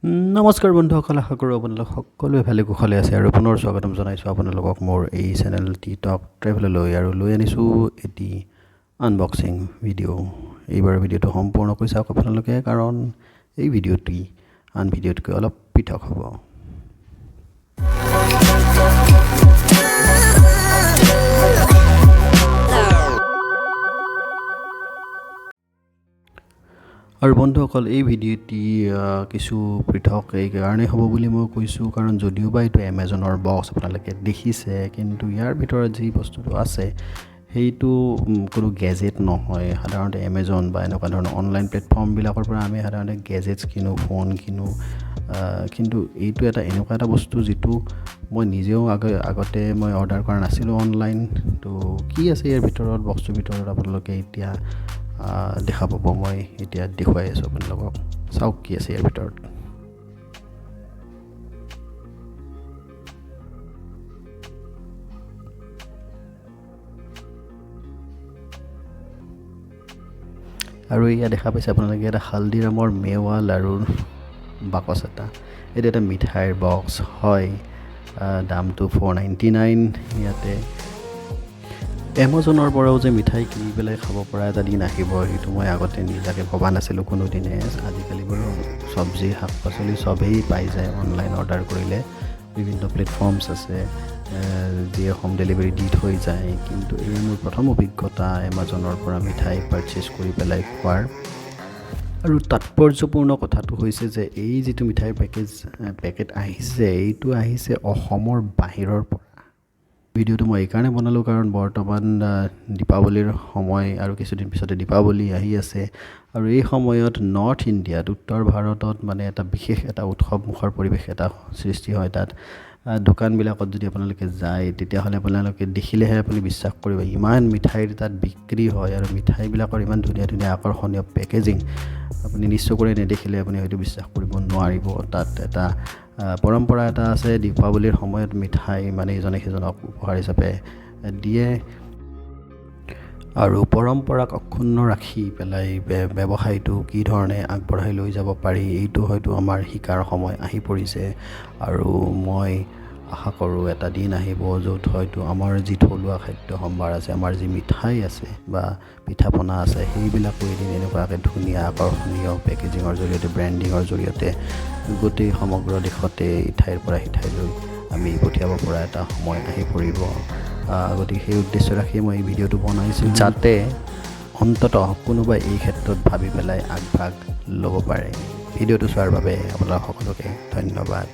নমস্কাৰ বন্ধুসকল, আশা কৰোঁ আপোনালোক সকলোৱে ভালে কুশলে আছে আৰু পুনৰ স্বাগতম জনাইছোঁ আপোনালোকক মোৰ এই চেনেল টিটক ট্ৰেভেললৈ। আৰু লৈ আনিছোঁ এটি আনবক্সিং ভিডিঅ'। এইবাৰ ভিডিঅ'টো সম্পূৰ্ণকৈ চাওক আপোনালোকে, কাৰণ এই ভিডিঅ'টি আন ভিডিঅ'তকৈ অলপ পৃথক হ'ব। আৰু বন্ধুসকল, এই ভিডিঅ'টি কিছু পৃথক এইকাৰণেই হ'ব বুলি মই কৈছোঁ, কাৰণ যদিও বা এইটো এমাজনৰ বক্স আপোনালোকে দেখিছে, কিন্তু ইয়াৰ ভিতৰত যি বস্তুটো আছে সেইটো কোনো গেজেট নহয়। সাধাৰণতে এমাজন বা এনেকুৱা ধৰণৰ অনলাইন প্লেটফৰ্মবিলাকৰ পৰা আমি সাধাৰণতে গেজেটছ কিনো, ফোন কিনো, কিন্তু এইটো এনেকুৱা এটা বস্তু যিটো মই নিজেও আগতে মই অৰ্ডাৰ কৰা নাছিলোঁ অনলাইন। তো কি আছে ইয়াৰ ভিতৰত, বক্সটোৰ ভিতৰত আপোনালোকে এতিয়া দেখা পাব। মই এতিয়া দেখুৱাই আছোঁ আপোনালোকক, চাওক কি আছে ইয়াৰ ভিতৰত। আৰু এয়া দেখা পাইছে আপোনালোকে, এটা হালদিৰামৰ মেৱা লাৰুৰ বাকচ এটা। এইটো এটা মিঠাইৰ বক্স হয়, দামটো 499। ইয়াতে এমাজনৰ পৰাও যে মিঠাই কিনি পেলাই খাব পৰা এটা দিন আহিব, সেইটো মই আগতে নিজাকৈ ভবা নাছিলোঁ কোনোদিনে। আজিকালি বাৰু চব্জি শাক পাচলি চবেই পাই যায় অনলাইন অৰ্ডাৰ কৰিলে। বিভিন্ন প্লেটফৰ্মছ আছে যিয়ে হোম ডেলিভাৰী দি থৈ যায়, কিন্তু এই মোৰ প্ৰথম অভিজ্ঞতা এমাজনৰ পৰা মিঠাই পাৰচেছ কৰি পেলাই খোৱাৰ। আৰু তাৎপৰ্যপূৰ্ণ কথাটো হৈছে যে এই যিটো মিঠাইৰ পেকেট আহিছে, এইটো আহিছে অসমৰ বাহিৰৰ পৰা। ভিডিঅ'টো মই এইকাৰণে বনালোঁ কাৰণ বৰ্তমান দীপাৱলীৰ সময় আৰু কিছুদিন পিছতে দীপাৱলী আহি আছে, আৰু এই সময়ত নৰ্থ ইণ্ডিয়াত, উত্তৰ ভাৰতত মানে এটা বিশেষ এটা উৎসৱমুখৰ পৰিৱেশ এটা সৃষ্টি হয়। তাত দোকানবিলাকত যদি আপোনালোকে যায়, তেতিয়াহ'লে আপোনালোকে দেখিলেহে আপুনি বিশ্বাস কৰিব, ইমান মিঠাইৰ তাত বিক্ৰী হয়, আৰু মিঠাইবিলাকৰ ইমান ধুনীয়া ধুনীয়া আকৰ্ষণীয় পেকেজিং। আপুনি নিশ্চয়কৈ নেদেখিলে আপুনি হয়তো বিশ্বাস কৰিব নোৱাৰিব। তাত এটা পৰম্পৰা এটা আছে, দীপাৱলীৰ সময়ত মিঠাই মানে ইজনে সিজনক উপহাৰ হিচাপে দিয়ে, আৰু পৰম্পৰাক অক্ষুণ্ণ ৰাখি পেলাই ব্যৱসায়টো কি ধৰণে আগবঢ়াই লৈ যাব পাৰি, এইটো হয়তো আমাৰ শিকাৰ সময় আহি পৰিছে। আৰু মই আশা কৰোঁ এটা দিন আহিব য'ত হয়তো আমাৰ যি থলুৱা খাদ্য সম্ভাৰ আছে, আমাৰ যি মিঠাই আছে বা পিঠা পনা আছে, সেইবিলাকো এদিন এনেকুৱাকৈ ধুনীয়া আকৰ্ষণীয় পেকেজিঙৰ জৰিয়তে, ব্ৰেণ্ডিঙৰ জৰিয়তে গোটেই সমগ্ৰ দেশতে ইঠাইৰ পৰা সিঠাইলৈ আমি পঠিয়াব পৰা এটা সময় আহি পৰিব। গতিকে সেই উদ্দেশ্য ৰাখি মই এই ভিডিঅ'টো বনাইছোঁ, যাতে অন্ততঃ কোনোবাই এই ক্ষেত্ৰত ভাবি পেলাই আগভাগ ল'ব পাৰে। ভিডিঅ'টো চোৱাৰ বাবে আপোনালোক সকলোকে ধন্যবাদ।